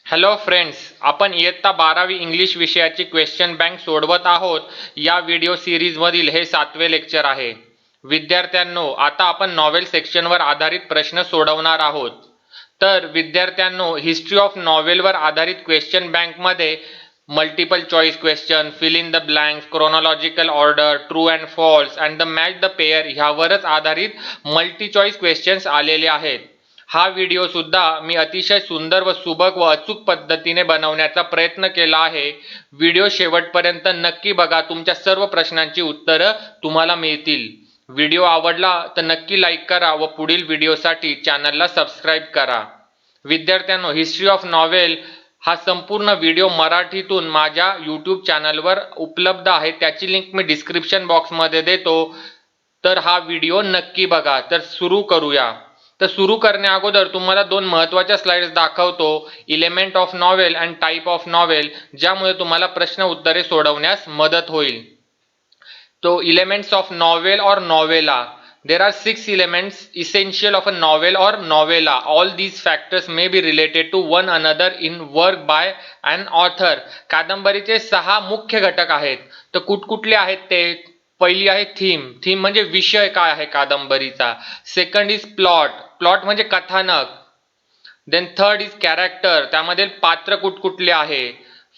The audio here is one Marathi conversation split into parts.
हॅलो फ्रेंड्स, आपण इयत्ता 12वी इंग्लिश विषयाची क्वेश्चन बँक सोडवत आहोत. या व्हिडिओ सिरीजमधील हे 7वे लेक्चर आहे. विद्यार्थ्यांनो, आता आपण नॉवेल सेक्शनवर आधारित प्रश्न सोडवणार आहोत. तर विद्यार्थ्यांनो, हिस्ट्री ऑफ नॉवेलवर आधारित क्वेश्चन बँकमध्ये multiple choice question, fill in the blanks, chronological order, true and false and the match the pair ह्यावरच आधारित मल्टी चॉईस क्वेश्चन्स आलेले आहेत. हा व्हिडिओ सुद्धा मी अतिशय सुंदर व सुबक व अचूक पद्धतीने बनवण्याचा प्रयत्न केला आहे. व्हिडिओ शेवटपर्यंत नक्की बघा, तुमच्या सर्व प्रश्नांची उत्तरं तुम्हाला मिळतील. व्हिडिओ आवडला तर नक्की लाईक करा व पुढील व्हिडिओसाठी चॅनलला सबस्क्राईब करा. विद्यार्थ्यांनो, हिस्ट्री ऑफ नॉवेल हा संपूर्ण व्हिडिओ मराठीतून माझ्या यूट्यूब चॅनलवर उपलब्ध आहे. त्याची लिंक मी डिस्क्रिप्शन बॉक्समध्ये देतो. तर हा व्हिडिओ नक्की बघा. तर सुरू करूया. तर सुरू करण्या अगोदर तुम्हाला दोन महत्त्वाच्या स्लाइड्स दाखवतो, element of novel and type of novel, ज्यामुळे तुम्हाला प्रश्न उत्तरे सोडवण्यास मदत होईल. तो इलेमेंट्स ऑफ नॉवेल और novella. There are 6 elements essential of a novel or novella. All these factors may be related to one another in work by an author. कादंबरीचे 6 मुख्य घटक आहेत. तर कुठकुठले आहेत ते? पहिली आहे थीम. थीम म्हणजे विषय काय आहे कादंबरीचा. Second is plot. प्लॉट म्हणजे कथानक. देन थर्ड इज कॅरेक्टर, त्यामध्ये पात्र कुठकुठले आहे.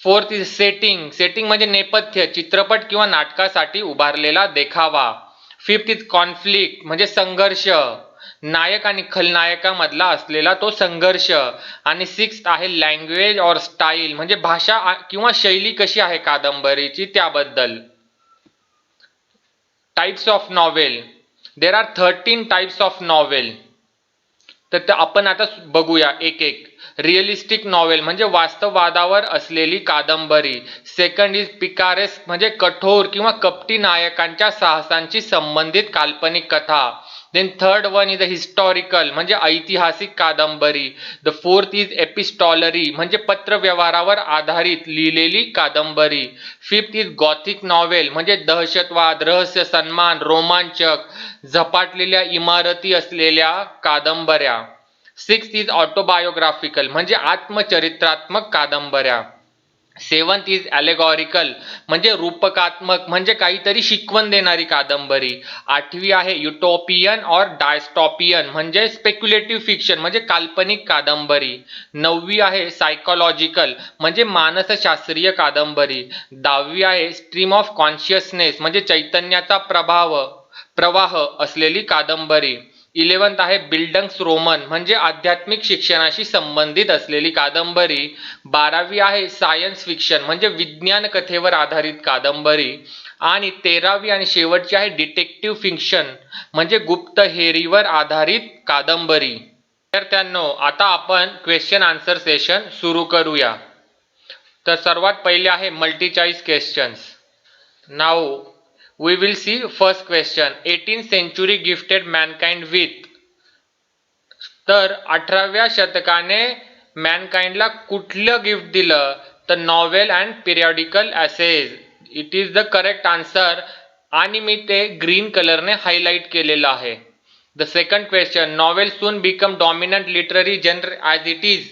Fourth is setting. सेटिंग म्हणजे नेपथ्य, चित्रपट किंवा नाटकासाठी उभारलेला देखावा. फिफ्थ इज कॉन्फ्लिक्ट म्हणजे संघर्ष, नायक आणि खलनायकामधला असलेला तो संघर्ष. आणि सिक्स्थ आहे लँग्वेज और स्टाईल म्हणजे भाषा किंवा शैली कशी आहे कादंबरीची त्याबद्दल. Types of novel. There are 13 types of novel. तर आपण आता बघूया एक एक. रिअलिस्टिक नॉवेल म्हणजे वास्तववादावर असलेली कादंबरी. सेकंड इज पिकारेस्क म्हणजे कठोर किंवा कपटी नायकांच्या साहसांची संबंधित काल्पनिक कथा. Then third one is a historical म्हणजे ऐतिहासिक कादंबरी. द फोर्थ इज एपिस्टॉलरी म्हणजे पत्रव्यवहारावर आधारित लिहिलेली कादंबरी. फिफ्थ इज गॉथिक नॉवेल म्हणजे दहशतवाद, रहस्य, सन्मान, रोमांचक, झपाटलेल्या इमारती असलेल्या कादंबऱ्या. सिक्स्थ इज ऑटोबायोग्राफिकल म्हणजे आत्मचरित्रात्मक कादंबऱ्या. सेवन्थ इज ॲलेगॉरिकल म्हणजे रूपकात्मक म्हणजे काहीतरी शिकवण देणारी कादंबरी. आठवी आहे युटोपियन और डायस्टॉपियन म्हणजे स्पेक्युलेटिव्ह फिक्शन म्हणजे काल्पनिक कादंबरी. नववी आहे सायकोलॉजिकल म्हणजे मानसशास्त्रीय कादंबरी. दहावी आहे स्ट्रीम ऑफ कॉन्शियसनेस म्हणजे चैतन्याचा प्रवाह असलेली कादंबरी. 11th आहे बिल्डंग्स रोमन म्हणजे आध्यात्मिक शिक्षणाशी संबंधित असलेली कादंबरी. 12वी आहे सायन्स फिक्शन म्हणजे विज्ञान कथेवर आधारित कादंबरी. आणि 13वी आणि शेवटची आहे डिटेक्टिव्ह फिक्शन म्हणजे गुप्तहेरीवर आधारित कादंबरी. विद्यार्थ्यांनो, आता आपण क्वेश्चन आन्सर सेशन सुरू करूया. तर सर्वात पहिले आहे multi choice questions. Now we will see first question. 18th century gifted mankind with. तर 18व्या शतकाने मॅनकाइंडला कुठलं गिफ्ट दिलं? तर novel and periodical essays. It is the correct answer आणि मी ते ग्रीन कलरने हायलाइट केलेलं आहे. The second question. Novel soon become dominant literary genre as it is.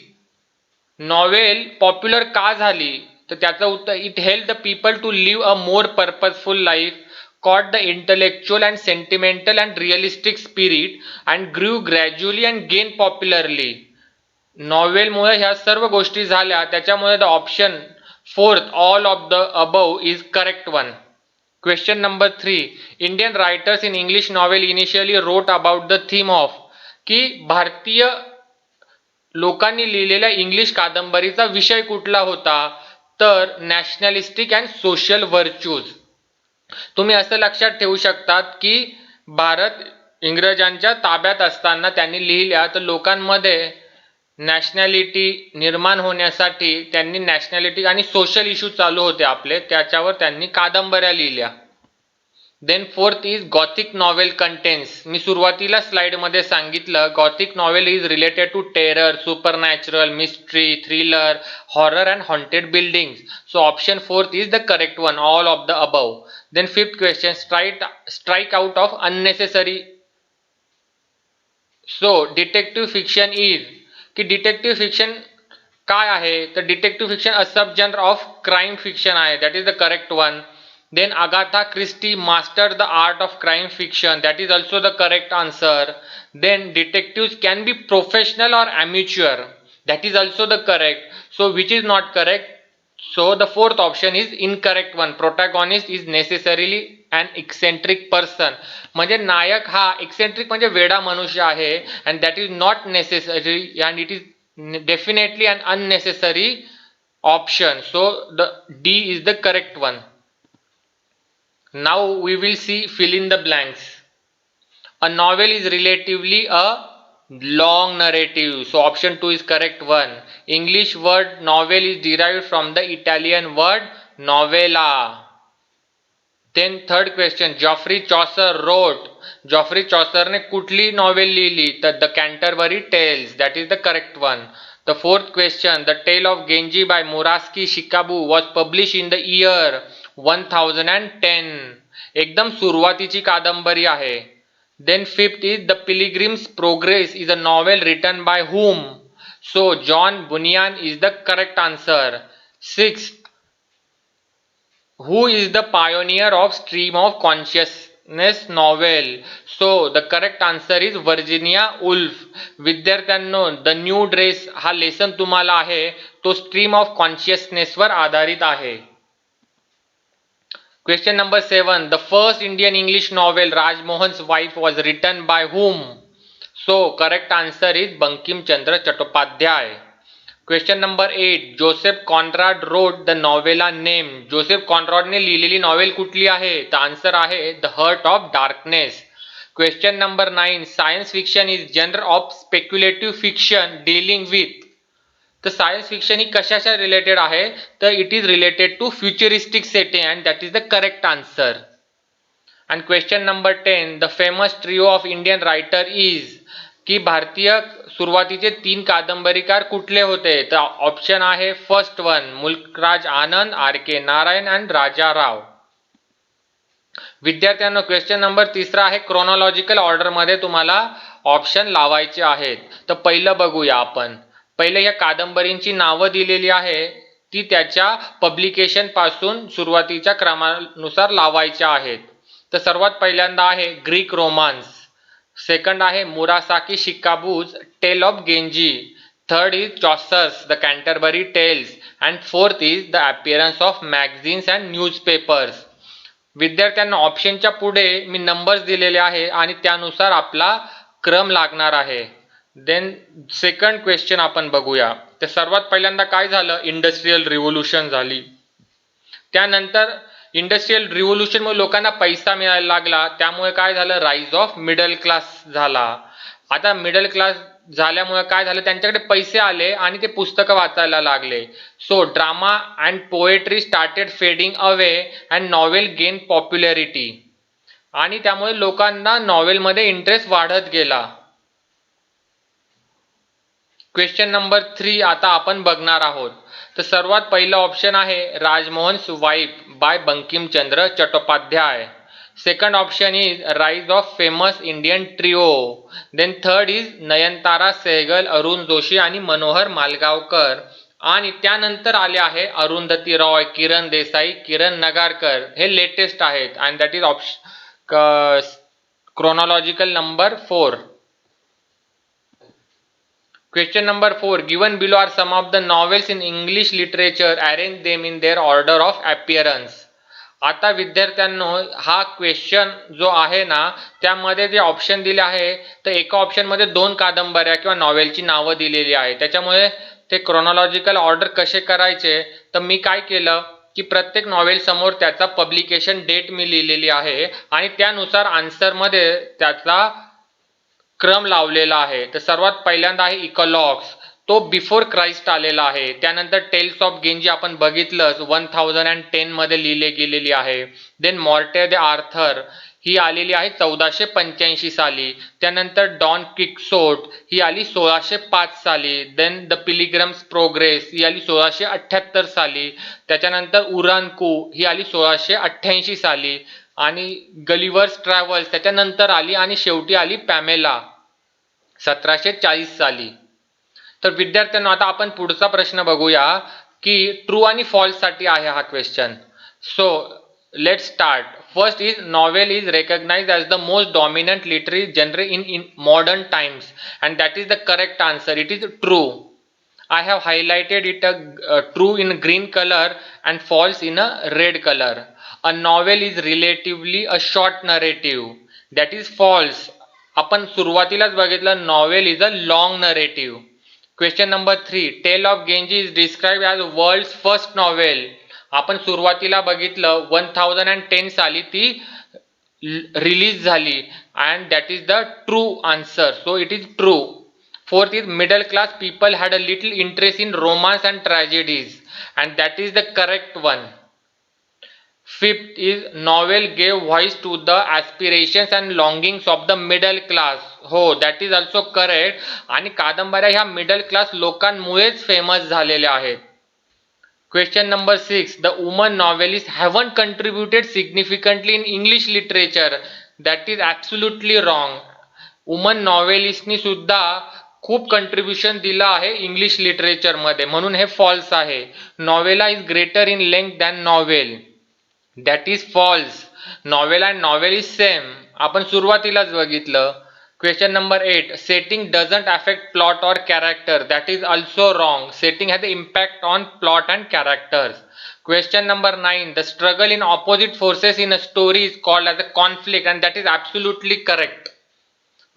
Novel popular का झाली? तर त्याचं उत्तर it help the people to live a more purposeful life, caught the intellectual and sentimental and realistic spirit and grew gradually and gained popularly. नॉवेलमुळे ह्या सर्व गोष्टी झाल्या, त्याच्यामुळे the option fourth all of the above is correct one. Question number 3. Indian writers in English novel initially wrote about the theme of. की भारतीय लोकांनी लिहिलेल्या इंग्लिश कादंबरीचा विषय कुठला होता? तर नॅशनलिस्टिक अँड सोशल व्हर्च्यूज. तुम्ही असं लक्षात ठेवू शकतात की भारत इंग्रजांच्या ताब्यात असताना त्यांनी लिहिल्या, तर लोकांमध्ये नॅशनॅलिटी निर्माण होण्यासाठी त्यांनी नॅशनॅलिटी आणि सोशल इश्यू चालू होते आपले, त्याच्यावर त्यांनी कादंबऱ्या लिहिल्या. Then fourth is Gothic novel contents. मी सुरुवातीला स्लाइडमध्ये सांगितलं Gothic novel is related to terror, supernatural, mystery, thriller, horror and haunted buildings. So option fourth is the correct one, all of the above. Then fifth question, strike out of unnecessary. So detective fiction is. कि डिटेक्टिव्ह फिक्शन काय आहे तर detective fiction a sub genre of crime fiction आहे, that is the correct one. Then Agatha Christie master the art of crime fiction, that is also the correct answer. Then detectives can be professional or amateur, that is also the correct. So which is not correct? So the fourth option is incorrect one. Protagonist is necessarily an eccentric person. म्हणजे नायक हा eccentric म्हणजे वेडा मनुष्य आहे, and that is not necessary and it is definitely an unnecessary option. So the D is the correct one. Now we will see fill in the blanks. A novel is relatively a long narrative. So option 2 is correct one. English word novel is derived from the Italian word novella. Then third question, Geoffrey Chaucer wrote. Geoffrey Chaucer ने कुठली नॉवेल लिहिली तर The Canterbury Tales, that is the correct one. The fourth question, The Tale of Genji by Murasaki Shikabu was published in the year 1010. एकदम सुरुवातीची कादंबरी आहे. Then fifth is The Pilgrim's Progress is a novel written by whom? So John Bunyan is the correct answer. Sixth, who is the pioneer of stream of consciousness novel? So the correct answer is Virginia Woolf. विद्यार्थ्यांनो, द न्यू ड्रेस हा लेसन तुम्हाला आहे तो स्ट्रीम ऑफ कॉन्शियसनेस वर आधारित आहे. Question number 7. The first Indian English novel Rajmohan's Wife was written by whom? So correct answer is Bankim Chandra Chattopadhyay. Question number 8. Joseph Conrad wrote the novella name. Joseph Conrad ने लिहिलेली नॉवेल कुठली आहे? तर आन्सर आहे The Heart of Darkness. Question number 9. Science fiction is genre of speculative fiction dealing with. तर सायन्स फिक्शन ही कशाच्या रिलेटेड आहे तर it is related to futuristic setting and that is the correct answer. And question number 10. The famous trio of Indian writer is. की भारतीय सुरुवातीचे 3 कादंबरीकार कुठले होते? तर ऑप्शन आहे first one Mulk Raj Anand, R K Narayan and Raja Rao. विद्यार्थ्यांनो, क्वेश्चन नंबर 3 आहे क्रोनॉलॉजिकल ऑर्डर मध्ये तुम्हाला ऑप्शन लावायचे आहेत. तर पहिलं बघूया आपण. पहिले या कादंबरींची नावं दिलेली आहे ती त्याच्या पब्लिकेशन पासून सुरुवातीच्या क्रमानुसार लावायच्या आहेत. तर सर्वात पहिल्यांदा आहे ग्रीक रोमान्स. सेकंड आहे Murasaki Shikibu's tale of Genji. Third is Chaucer's the Canterbury Tales and fourth is the appearance of magazines and newspapers. विद्यार्थ्यांना ऑप्शनच्या पुढे मी नंबर्स दिलेले आहे आणि त्यानुसार आपला क्रम लागणार आहे. देन सेकंड क्वेश्चन आपण बघूया. तर सर्वात पहिल्यांदा काय झालं? इंडस्ट्रियल रिव्होल्यूशन झाली. त्यानंतर इंडस्ट्रियल रिव्होल्यूशनमुळे लोकांना पैसा मिळायला लागला, त्यामुळे काय झालं? राईज ऑफ मिडल क्लास झाला. आता मिडल क्लास झाल्यामुळे काय झालं? त्यांच्याकडे पैसे आले आणि ते पुस्तकं वाचायला लागले. So drama and poetry started fading away and novel gain popularity. आणि त्यामुळे लोकांना नॉवेलमध्ये इंटरेस्ट वाढत गेला. क्वेश्चन नंबर 3 आता आपण बघणार आहोत. तर सर्वात पहिलं ऑप्शन आहे Rajmohan's wife by Bankimchandra Chattopadhyay. Second option is rise of famous Indian trio. Then third is Nayantara Sahgal, Arun Joshi आणि मनोहर मालगावकर. आणि त्यानंतर आले आहे अरुंधती रॉय, किरण देसाई, किरण नगारकर. हे लेटेस्ट आहेत and that is option chronological number 4. Question number 4. Given below are some of the novels in English literature. Arrange them in their order of appearance. आता विद्यार्थ्यांनो, हा क्वेश्चन जो आहे ना त्यामध्ये जे ऑप्शन दिले आहे तर एका ऑप्शन मध्ये 2 कादंबऱ्या किंवा नॉवेलची नावं दिलेली आहे. त्याच्यामुळे ते क्रोनॉलॉजिकल ऑर्डर कसे करायचे तर मी काय केलं की प्रत्येक नॉवेल समोर त्याचा पब्लिकेशन डेट मी लिहिलेली आहे आणि त्यानुसार आन्सर मध्ये त्याचा क्रम लावलेला आहे. तर सर्वात पहिल्यांदा आहे इकॉलॉग्स, तो बिफोर क्राइस्ट आलेला आहे. त्यानंतर टेल्स ऑफ गेंजी आपण बघितलं 1010 मध्ये लिहिले गेलेली आहे. देन मॉर्टे द आर्थर ही आलेली आहे 1485 साली. त्यानंतर डॉन क्विक्सोट ही आली 1605 साली. देन द पिलिग्रम्स प्रोग्रेस ही आली 1678 साली. त्याच्यानंतर उरानकू ही आली 1688 साली आणि गलिवर्स ट्रॅव्हल्स त्याच्यानंतर आली आणि शेवटी आली पॅमेला 1740 साली. तर विद्यार्थ्यांनो आता आपण पुढचा प्रश्न बघूया की ट्रू आणि फॉल्स साठी आहे हा question. So let's start. First is novel is recognized as the most dominant literary genre in modern times and that is the correct answer. It is true. I have highlighted it true in green color and false in a red color. A novel is relatively a short narrative. That is false. आपण सुरुवातीलाच बघितलं novel is a long narrative. Question number 3. Tale of Genji is describe as world's first novel. आपण सुरुवातीला बघितलं 1010 साली ती रिलीज झाली and that is the true answer. So it is true. Fourth is middle class people had a little interest in romance and tragedies and that is the correct one. Fifth is novel gave voice to the aspirations and longings of the middle class. हो, that is also correct. आणि कादंबऱ्या ह्या मिडल क्लास लोकांमुळेच फेमस झालेल्या आहेत. Question number 6. The women novelists haven't contributed significantly in English literature. That is absolutely wrong. Woman नॉवेलिस्टनी सुद्धा खूप कंट्रीब्युशन दिलं आहे इंग्लिश लिटरेचर मध्ये, म्हणून हे फॉल्स आहे. Novella is greater in length than novel. That is false. Novel and novel is same. आपण सुरुवातीलाच बघितलं. Question number 8. Setting doesn't affect plot or character. That is also wrong. Setting has the impact on plot and characters. Question number 9. The struggle in opposite forces in a story is called as a conflict and that is absolutely correct.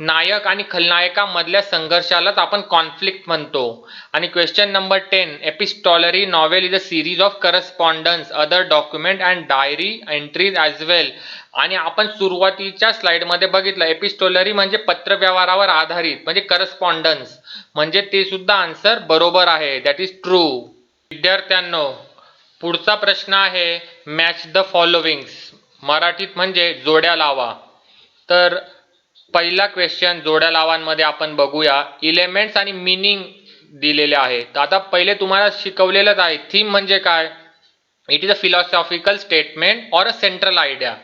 नायक आणि खलनायकामधल्या संघर्षालाच आपण कॉन्फ्लिक्ट म्हणतो. आणि question number 10. Epistolary novel is a series of correspondence, other document and diary entries as well. आणि आपण सुरुवातीच्या स्लाइडमध्ये बघितलं एपिस्टॉलरी म्हणजे पत्रव्यवहारावर आधारित, म्हणजे करस्पॉन्डन्स, म्हणजे ते सुद्धा आन्सर बरोबर आहे. That is true. विद्यार्थ्यांनो पुढचा प्रश्न आहे मॅच द फॉलोविंग्स. मराठीत म्हणजे जोड्या लावा. तर पहिला क्वेश्चन जोड्या लावांमध्ये आपण बघूया. इलेमेंट्स आणि मीनिंग दिलेले आहे. तर आता पहिले तुम्हाला शिकवलेलंच आहे थीम म्हणजे काय. It is a philosophical statement or a central idea.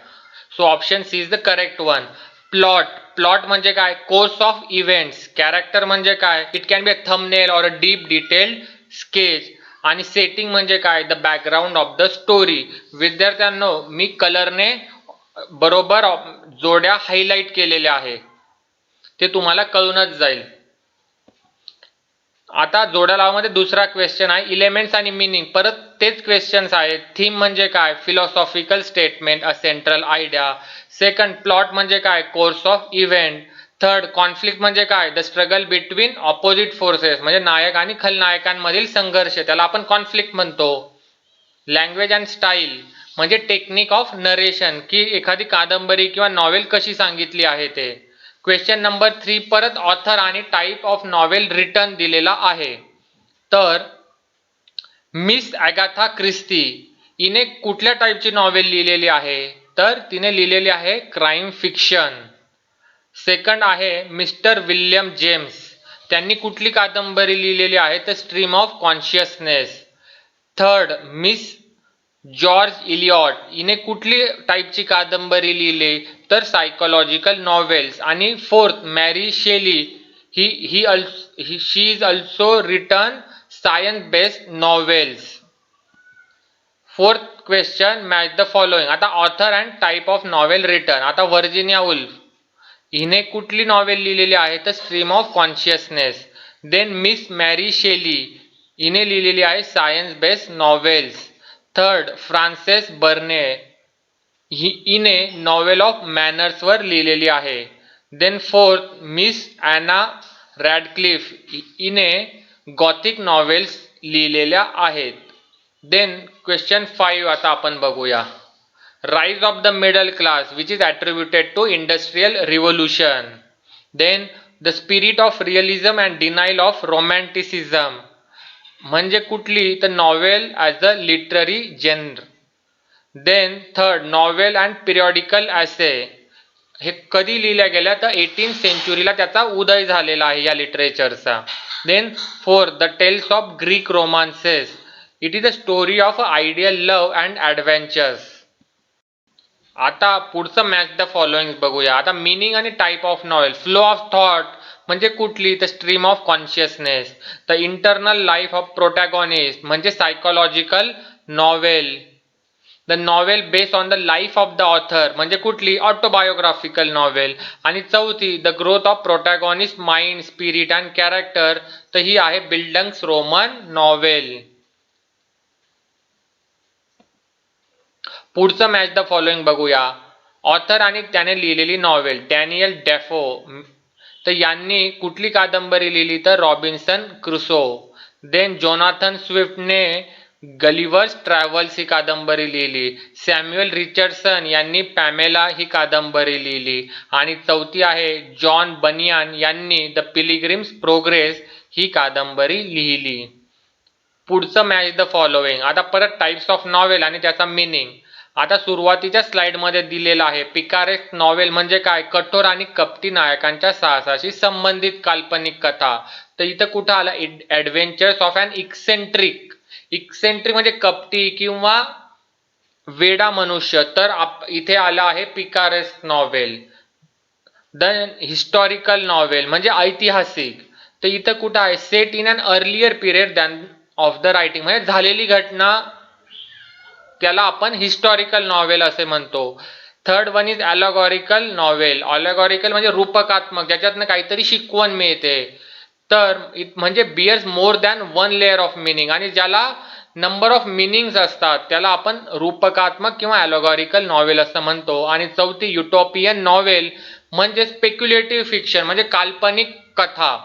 So option C is the correct one. Plot. Plot म्हणजे काय. Course of events. कॅरेक्टर म्हणजे काय. It can be a thumbnail or a deep detailed sketch. आणि सेटिंग म्हणजे काय. The background of the story. विद्यार्थ्यांनो मी कलरने बरोबर जोड्या हायलाइट केलेल्या आहे, ते तुम्हाला कळूनच जाईल. आता जोड्या लावामध्ये दुसरा क्वेश्चन आहे इलेमेंट्स आणि मीनिंग. परत तेच क्वेश्चन्स आहेत. थीम म्हणजे काय. फिलॉसॉफिकल स्टेटमेंट, अ सेंट्रल आयडिया. सेकंड प्लॉट म्हणजे काय. Course of event. Third conflict म्हणजे काय. The struggle between opposite forces, म्हणजे नायक आणि खलनायकांमधील संघर्ष, त्याला आपण कॉन्फ्लिक्ट म्हणतो. लँग्वेज अँड स्टाईल म्हणजे टेक्निक ऑफ नरेशन, की एखादी कादंबरी किंवा नॉवेल कशी सांगितली आहे ते. क्वेश्चन नंबर 3 परत ऑथर आणि टाईप ऑफ नॉवेल रिटर्न दिलेला आहे. तर मिस अगाथा ख्रिस्ती हिने कुठल्या टाईपची नॉवेल लिहिलेली आहे. तर तिने लिहिलेली आहे क्राईम फिक्शन. सेकंड आहे मिस्टर विल्यम जेम्स. त्यांनी कुठली कादंबरी लिहिलेली आहे तर stream of consciousness. Third miss George Eliot हिने कुठली टाईपची कादंबरी लिहिली तर सायकोलॉजिकल नॉवेल्स. आणि fourth Mary Shelley she is also written science based novels. Fourth question match the following. आता author and type of novel written. आता व्हर्जिनिया वुल्फ हिने कुठली नॉवेल लिहिलेली आहे तर stream of consciousness. Then miss Mary Shelley हिने लिहिलेली आहे science based novels. Third Frances Burney हिने नॉवेल ऑफ मॅनर्स वर लिहिलेली आहे. Then fourth miss Anna Radcliffe हिने गॉथिक नॉवेल्स लिहिलेल्या आहेत. देन क्वेश्चन 5 आता आपण बघूया. Rise of the middle class which is attributed to industrial revolution. Then the spirit of realism and denial of romanticism म्हणजे कुठली तर novel as a literary genre. Then third novel and periodical essay. हे कधी लिहिल्या गेल्या तर 18th सेंचुरीला त्याचा उदय झालेला आहे या लिटरेचरचा. Then fourth the tales of Greek romances. It is a story of ideal love and adventures. आता पुढचं मॅच द फॉलोइंग बघूया. आता मिनिंग आणि type of novel. Flow of thought म्हणजे कुठली? The stream of consciousness. The internal life of protagonist म्हणजे psychological novel. The novel based on the life of the author म्हणजे कुठली? Autobiographical novel. आणि चौथी the growth of protagonist mind, spirit and character, तर ही आहे बिल्डंग्स रोमन नॉवेल. पुढचं मॅच द फॉलोइंग बघूया. ऑथर आणि त्याने लिहिलेली नॉवेल डॅनियल डेफो, तर यांनी कुठली कादंबरी लिहिली? तर रॉबिन्सन क्रुसो. देन जोनाथन स्विफ्टने गलिवर्स ट्रॅव्हल्स ही कादंबरी लिहिली. सॅम्युएल रिचर्डसन यांनी पॅमेला ही कादंबरी लिहिली. आणि चौथी आहे जॉन बनियान यांनी द पिलिग्रिम्स प्रोग्रेस ही कादंबरी लिहिली. पुढचं मॅच द फॉलोइंग. आता परत टाइप्स ऑफ नॉवेल आणि त्याचा मिनिंग. आता सुरुवातीच्या स्लाइडमध्ये दिलेला आहे. पिकारेस्क नॉवेल म्हणजे काय? कठोर आणि कपटी नायकांच्या साहसाशी संबंधित काल्पनिक कथा. तर इथं कुठं आला? Adventures of an इक्सेंट्रिक. इक्सेंट्रिक म्हणजे कपटी किंवा वेडा मनुष्य. तर इथे आला आहे picaresque novel. The historical novel म्हणजे ऐतिहासिक. तर इथं कुठं आहे? Set in an earlier period than of the writing म्हणजे झालेली घटना, त्याला आपण हिस्टॉरिकल नॉवेल असे म्हणतो. Third one is allegorical novel. Allegorical म्हणजे रूपकात्मक, ज्याच्यातनं काहीतरी शिकवण मिळते. तर म्हणजे bears more than one layer of meaning आणि ज्याला नंबर ऑफ मिनिंग्स असतात त्याला आपण रूपकात्मक किंवा ॲलॉगॉरिकल नॉवेल असं म्हणतो. आणि चौथी युटोपियन नॉवेल म्हणजे स्पेक्युलेटिव्ह फिक्शन म्हणजे काल्पनिक कथा.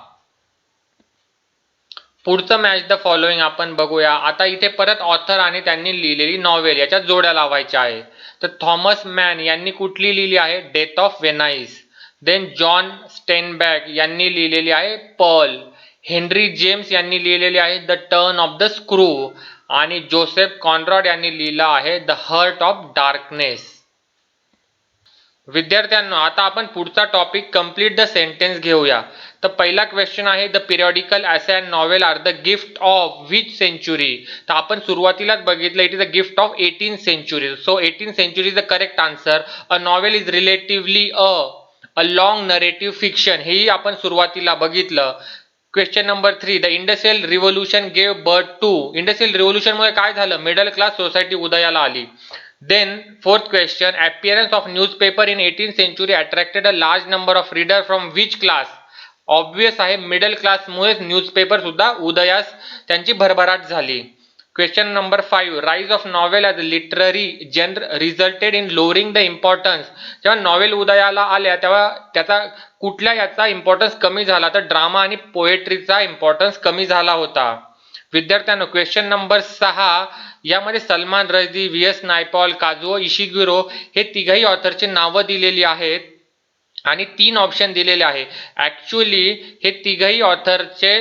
पुढचं मॅच द फॉलोइंग आपण बघूया. आता इथे परत ऑथर आणि त्यांनी लिहिलेली नॉवेल याच्यात जोड्या लावायच्या आहे. तर थॉमस मॅन यांनी कुठली लिहिली आहे? Death of Venice. Then John Steinbeck यांनी लिहिलेली आहे पर्ल. हेनरी जेम्स यांनी लिहिलेली आहे the turn of the screw. आणि जोसेफ कॉन्रॉड यांनी लिहिलं आहे द हर्ट ऑफ डार्कनेस. विद्यार्थ्यांनो, आता आपण पुढचा टॉपिक कंप्लीट द सेंटेन्स घेऊया. तर पहिला क्वेश्चन आहे the periodical essay and novel are the gift of which century. तर आपण सुरुवातीलाच बघितलं it is the gift of 18th century. So 18th century is the correct answer. A novel is relatively a long narrative fiction, हेही आपण सुरुवातीला बघितलं. Question number 3 the industrial revolution gave birth to. Industrial रिव्होल्यूशनमुळे काय झालं? मिडल क्लास सोसायटी उदयाला आली. Then fourth question, appearance of newspaper in 18th century attracted a large number of reader from which class. Obvious आहे मिडल क्लासमुळेच न्यूजपेपर सुद्धा उदयास त्यांची भरभराट झाली. Question number 5 rise of novel as literary genre resulted in lowering the importance. जेव्हा नॉवेल उदयाला आल्या तेव्हा त्याचा कुठल्या याचा इम्पॉर्टन्स कमी झाला? तर ड्रामा आणि पोएट्रीचा इम्पॉर्टन्स कमी झाला होता. विद्यार्थ्यांनो, क्वेश्चन नंबर 6 यामध्ये सलमान रश्दी, व्ही.एस. नायपॉल, काझुओ इशिगुरो हे तिघही ऑथरचे नावं दिलेली आहेत आणि 3 ऑप्शन दिलेले आहे. ॲक्च्युली हे तिघही ऑथरचे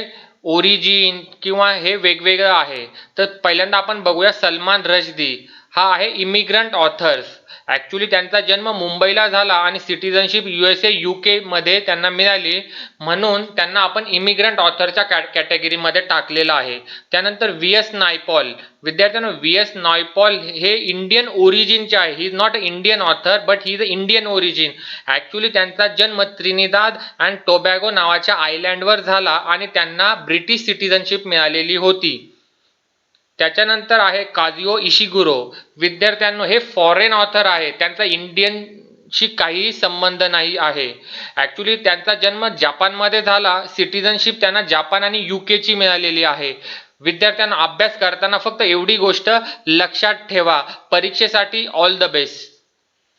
ओरिजिन किंवा हे वेगवेगळं आहे. तर पहिल्यांदा आपण बघूया सलमान रश्दी. हा आहे इमिग्रंट ऑथर्स. ॲक्च्युली त्यांचा जन्म मुंबईला झाला आणि सिटिझनशिप USA UK मध्ये त्यांना मिळाली, म्हणून त्यांना आपण इमिग्रंट ऑथरच्या कॅटेगरीमध्ये टाकलेलं आहे. त्यानंतर व्ही.एस. नायपॉल. विद्यार्थ्यांनो, व्ही.एस. नायपॉल हे इंडियन ओरिजिनचे आहे. He is not a Indian author but he is a Indian origin. Actually त्यांचा जन्म त्रिनिदाद अँड टोबॅगो नावाच्या आयलँडवर झाला आणि त्यांना ब्रिटिश सिटिझनशिप मिळालेली होती. त्याच्यानंतर आहे काझुओ इशिगुरो. विद्यार्थ्यांनो, हे फॉरेन ऑथर आहे. त्यांचा इंडियनशी काहीही संबंध नाही आहे. ॲक्च्युली त्यांचा जन्म जपानमध्ये झाला. सिटिझनशिप त्यांना जपान आणि UKची मिळालेली आहे. विद्यार्थ्यांना अभ्यास करताना फक्त एवढी गोष्ट लक्षात ठेवा. परीक्षेसाठी ऑल द बेस्ट.